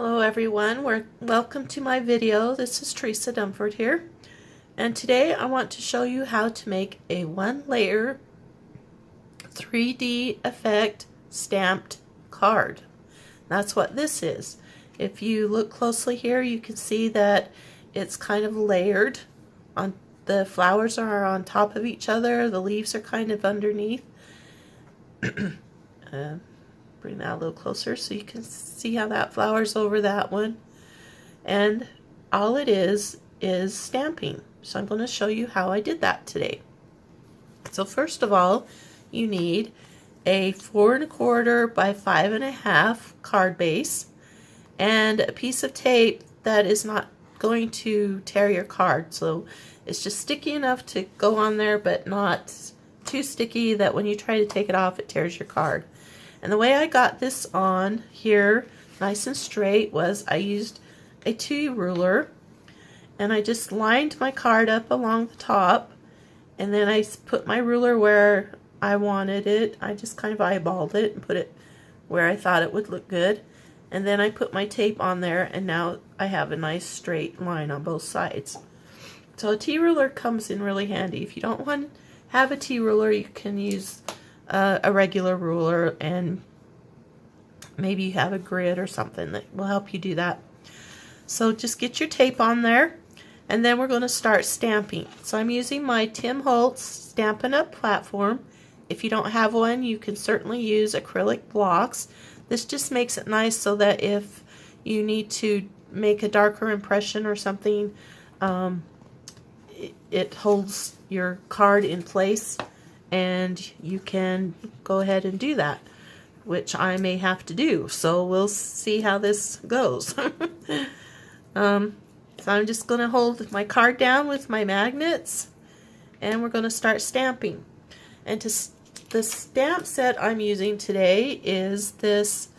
Hello everyone, welcome to my video. This is Teresa Dunford here, and today I want to show you how to make a one-layer 3D effect stamped card. That's what this is. If you look closely here, you can see that it's kind of layered. The flowers are on top of each other, the leaves are kind of underneath. Bring that a little closer so you can see how that flower's over that one. And all it is stamping. So I'm going to show you how I did that today. So first of all, you need a 4 1/4 by 5 1/2 card base and a piece of tape that is not going to tear your card. So it's just sticky enough to go on there, but not too sticky that when you try to take it off, it tears your card. And the way I got this on here nice and straight was I used a T ruler and I just lined my card up along the top, and then I put my ruler where I wanted it. I just kind of eyeballed it and put it where I thought it would look good, and then I put my tape on there, and now I have a nice straight line on both sides. So a T ruler comes in really handy. If you don't want to have a T ruler, you can use a regular ruler, and maybe you have a grid or something that will help you do that. So just get your tape on there, and then we're going to start stamping. So I'm using my Tim Holtz Stampin' Up! Platform. If you don't have one, you can certainly use acrylic blocks. This just makes it nice so that if you need to make a darker impression or something, it holds your card in place, and you can go ahead and do that, which I may have to do. So we'll see how this goes. So I'm just going to hold my card down with my magnets, and we're going to start stamping. And the stamp set I'm using today is this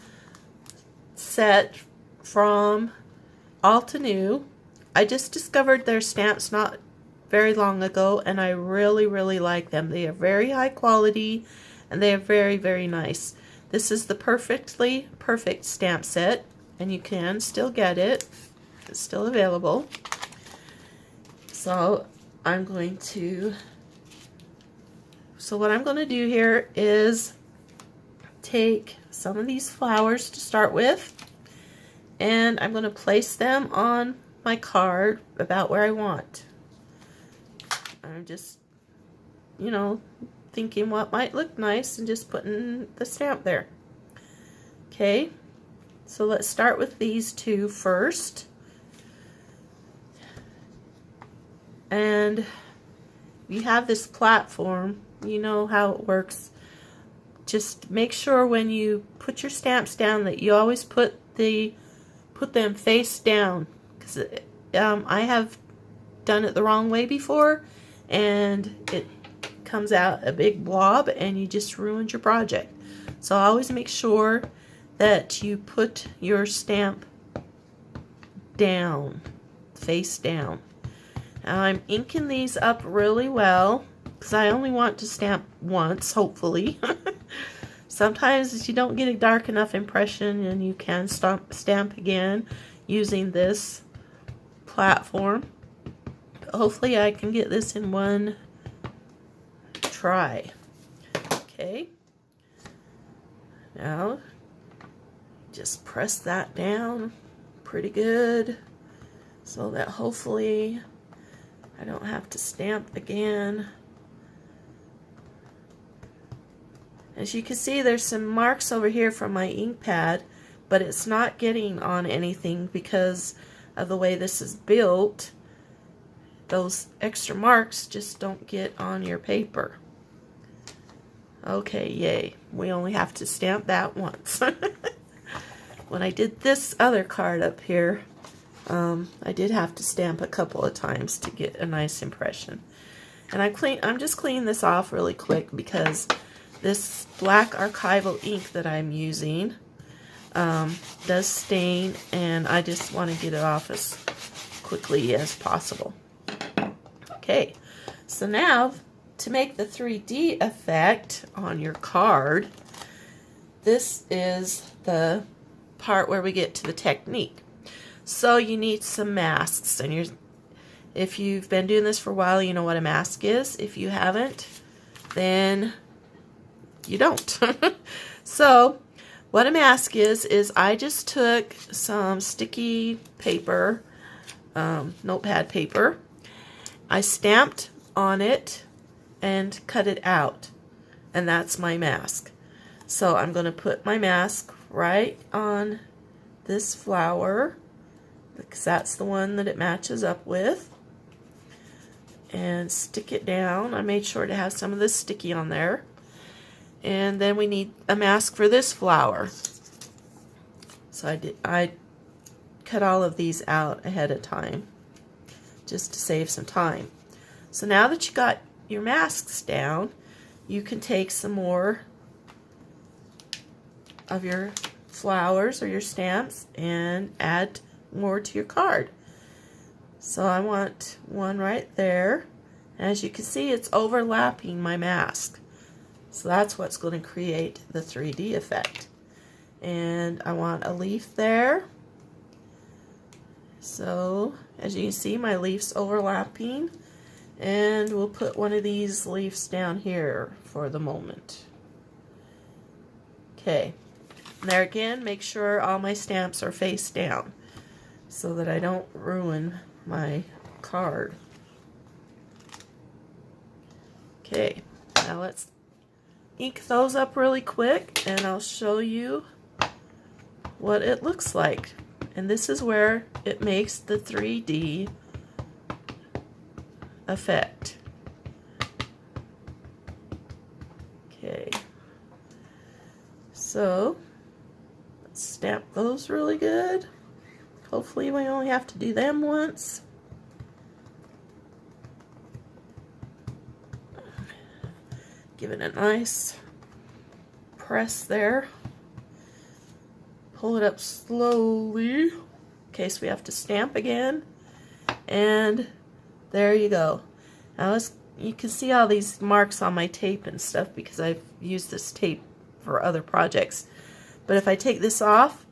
set from Altenew. I just discovered their stamps not very long ago, and I really like them. They are very high quality, and they are very nice. This is the perfect stamp set, and you can still get it. It's still available. So what I'm going to do here is take some of these flowers to start with, and I'm going to place them on my card about where I want. I'm just, thinking what might look nice and just putting the stamp there. Okay, so let's start with these two first. And you have this platform, you know how it works. Just make sure when you put your stamps down that you always put them face down, because I have done it the wrong way before, and it comes out a big blob and you just ruined your project. So always make sure that you put your stamp down, face down. Now I'm inking these up really well because I only want to stamp once, hopefully. Sometimes you don't get a dark enough impression, and you can stamp again using this platform. Hopefully I can get this in one try. Okay. Now just press that down pretty good so that hopefully I don't have to stamp again. As you can see, there's some marks over here from my ink pad, but it's not getting on anything because of the way this is built. Those extra marks just don't get on your paper. Okay, yay. We only have to stamp that once. When I did this other card up here, I did have to stamp a couple of times to get a nice impression. And I'm just cleaning this off really quick because this black archival ink that I'm using does stain, and I just want to get it off as quickly as possible. Okay, so now to make the 3D effect on your card, this is the part where we get to the technique. So you need some masks, and if you've been doing this for a while, you know what a mask is. If you haven't, then you don't. So what a mask is I just took some sticky paper, notepad paper. I stamped on it and cut it out, and that's my mask. So I'm going to put my mask right on this flower, because that's the one that it matches up with, and stick it down. I made sure to have some of this sticky on there. And then we need a mask for this flower. So I cut all of these out ahead of time just to save some time. So now that you got your masks down, you can take some more of your flowers or your stamps and add more to your card. So I want one right there. As you can see, it's overlapping my mask. So that's what's going to create the 3D effect. And I want a leaf there. So as you can see, my leaf's overlapping. And we'll put one of these leaves down here for the moment. Okay. There again, make sure all my stamps are face down so that I don't ruin my card. Okay, now let's ink those up really quick, and I'll show you what it looks like. And this is where it makes the 3D effect. Okay, so let's stamp those really good. Hopefully we only have to do them once. Give it a nice press there. Pull it up slowly in case we have to stamp again. And there you go. Now you can see all these marks on my tape and stuff because I've used this tape for other projects. But if I take this off,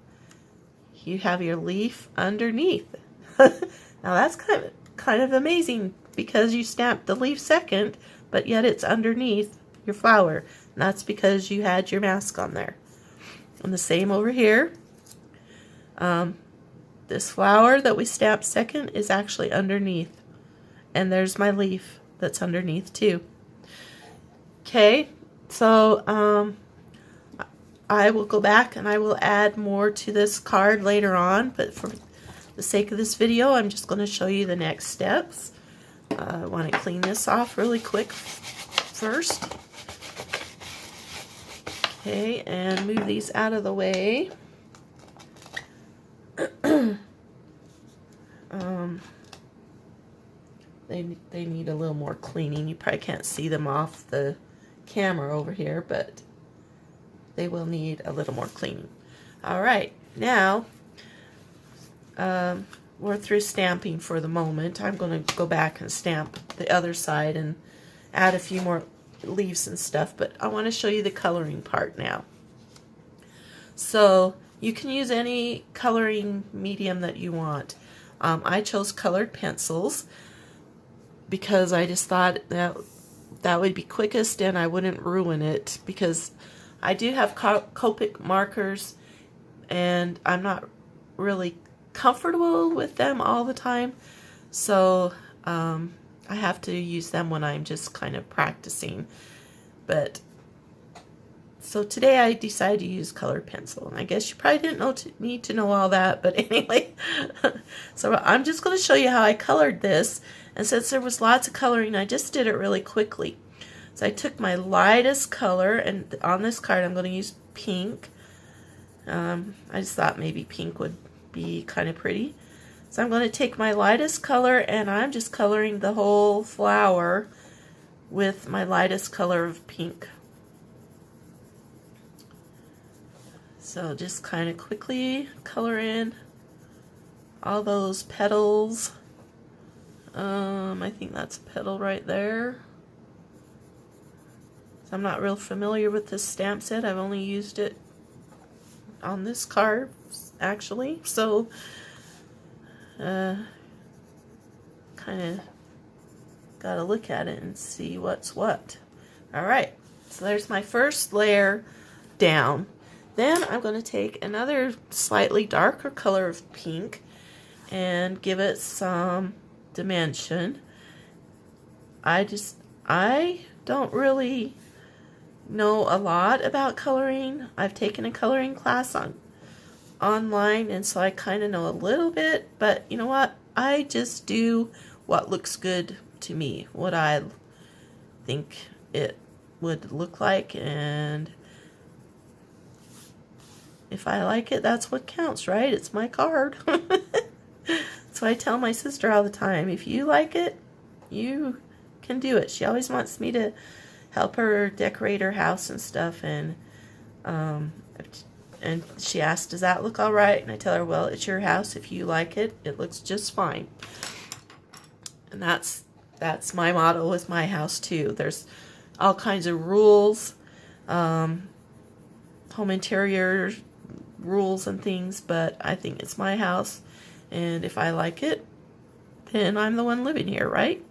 you have your leaf underneath. Now that's kind of amazing because you stamped the leaf second, but yet it's underneath your flower. And that's because you had your mask on there. And the same over here. This flower that we stamped second is actually underneath. And there's my leaf that's underneath too. Okay, so I will go back and I will add more to this card later on, but for the sake of this video, I'm just going to show you the next steps. I want to clean this off really quick first. Okay, and move these out of the way. They need a little more cleaning. You probably can't see them off the camera over here, but they will need a little more cleaning. Alright, now we're through stamping for the moment. I'm going to go back and stamp the other side and add a few more leaves and stuff, but I want to show you the coloring part now. So you can use any coloring medium that you want. I chose colored pencils because I just thought that would be quickest and I wouldn't ruin it, because I do have Copic markers and I'm not really comfortable with them all the time, so I have to use them when I'm just kind of practicing. But so today I decided to use colored pencil, and I guess you probably didn't need to know all that, but anyway. So I'm just going to show you how I colored this, and since there was lots of coloring, I just did it really quickly. So I took my lightest color, and on this card I'm going to use pink. I just thought maybe pink would be kind of pretty. So I'm going to take my lightest color, and I'm just coloring the whole flower with my lightest color of pink. So just kind of quickly color in all those petals. I think that's a petal right there. So I'm not real familiar with this stamp set. I've only used it on this card actually. So, kind of got to look at it and see what's what. All right, so there's my first layer down. Then I'm going to take another slightly darker color of pink and give it some dimension. I don't really know a lot about coloring. I've taken a coloring class online, and so I kind of know a little bit, but you know what? I just do what looks good to me, what I think it would look like, and if I like it, that's what counts, right? It's my card. So I tell my sister all the time, if you like it, you can do it. She always wants me to help her decorate her house and stuff, and she asks, does that look all right? And I tell her, well, it's your house. If you like it, it looks just fine. And that's my motto with my house too. There's all kinds of rules, home interior rules and things, but I think it's my house, and if I like it, then I'm the one living here, right?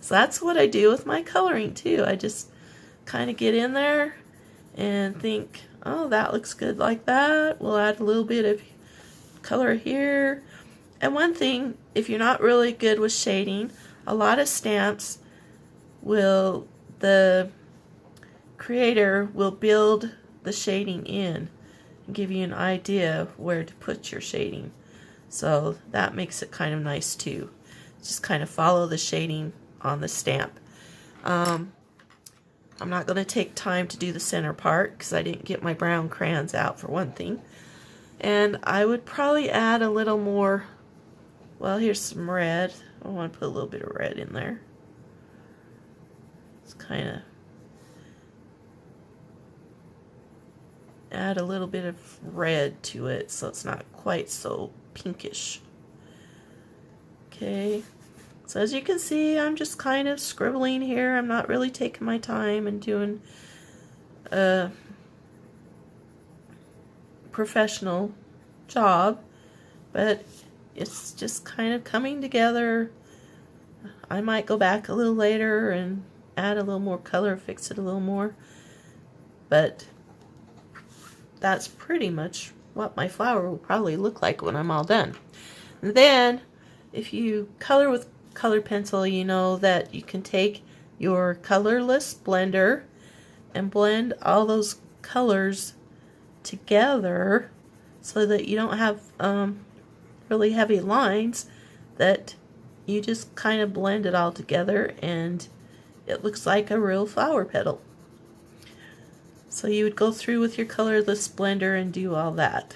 So that's what I do with my coloring too. I just kind of get in there and think, oh, that looks good like that. We'll add a little bit of color here. And one thing, if you're not really good with shading, a lot of stamps the creator will build the shading in and give you an idea of where to put your shading. So that makes it kind of nice too. Just kind of follow the shading on the stamp. I'm not going to take time to do the center part because I didn't get my brown crayons out, for one thing. And I would probably add a little more, well, here's some red. I want to put a little bit of red in there. It's kind of add a little bit of red to it so it's not quite so pinkish. Okay, so as you can see, I'm just kind of scribbling here. I'm not really taking my time and doing a professional job, but it's just kind of coming together. I might go back a little later and add a little more color, fix it a little more, but that's pretty much what my flower will probably look like when I'm all done. And then if you color with colored pencil, you know that you can take your colorless blender and blend all those colors together so that you don't have really heavy lines, that you just kind of blend it all together and it looks like a real flower petal. So you would go through with your colorless blender and do all that.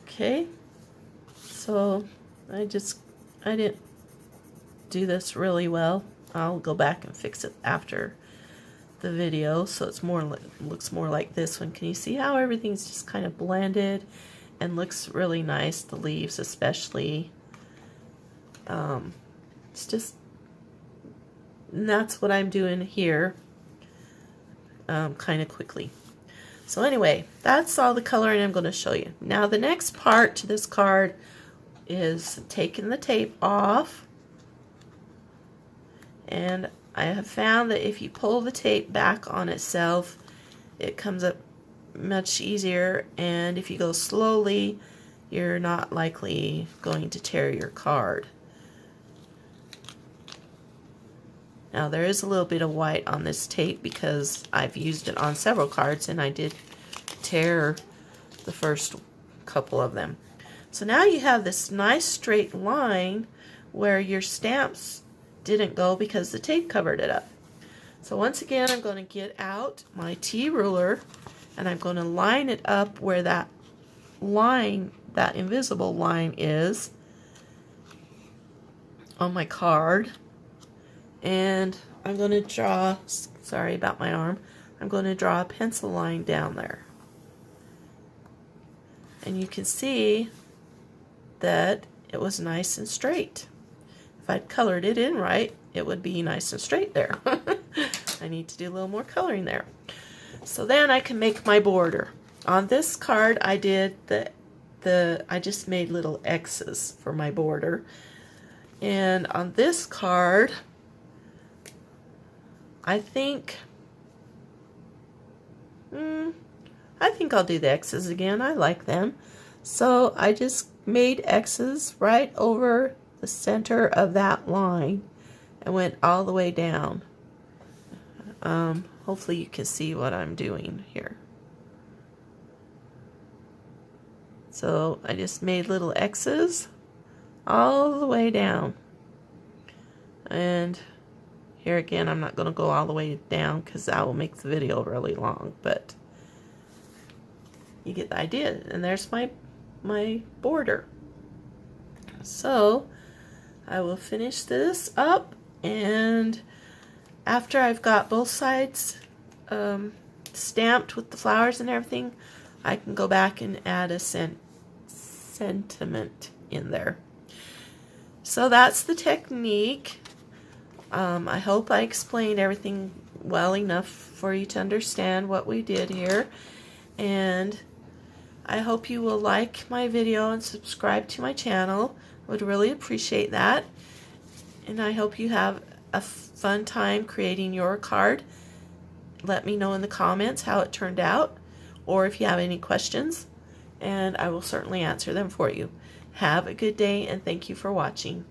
Okay, so I didn't do this really well. I'll go back and fix it after the video so it's looks more like this one. Can you see how everything's just kind of blended and looks really nice? The leaves especially. It's just, and that's what I'm doing here, kind of quickly. So anyway, that's all the coloring I'm going to show you. Now the next part to this card is taking the tape off. And I have found that if you pull the tape back on itself, it comes up much easier, and if you go slowly, you're not likely going to tear your card. Now there is a little bit of white on this tape because I've used it on several cards and I did tear the first couple of them. So now you have this nice straight line where your stamps didn't go because the tape covered it up. So once again, I'm going to get out my T ruler and I'm going to line it up where that line, that invisible line is on my card. And I'm going to draw, sorry about my arm, I'm going to draw a pencil line down there. And you can see that it was nice and straight. If I'd colored it in right, it would be nice and straight there. I need to do a little more coloring there. So then I can make my border. On this card I did I just made little X's for my border. And on this card, I think I'll do the X's again. I like them. So I just made X's right over the center of that line and went all the way down. Hopefully you can see what I'm doing here. So I just made little X's all the way down. And here again, I'm not going to go all the way down because that will make the video really long, but you get the idea. And there's my border. So I will finish this up, and after I've got both sides stamped with the flowers and everything, I can go back and add a sentiment in there. So that's the technique. I hope I explained everything well enough for you to understand what we did here, and I hope you will like my video and subscribe to my channel. I would really appreciate that, and I hope you have a fun time creating your card. Let me know in the comments how it turned out, or if you have any questions, and I will certainly answer them for you. Have a good day, and thank you for watching.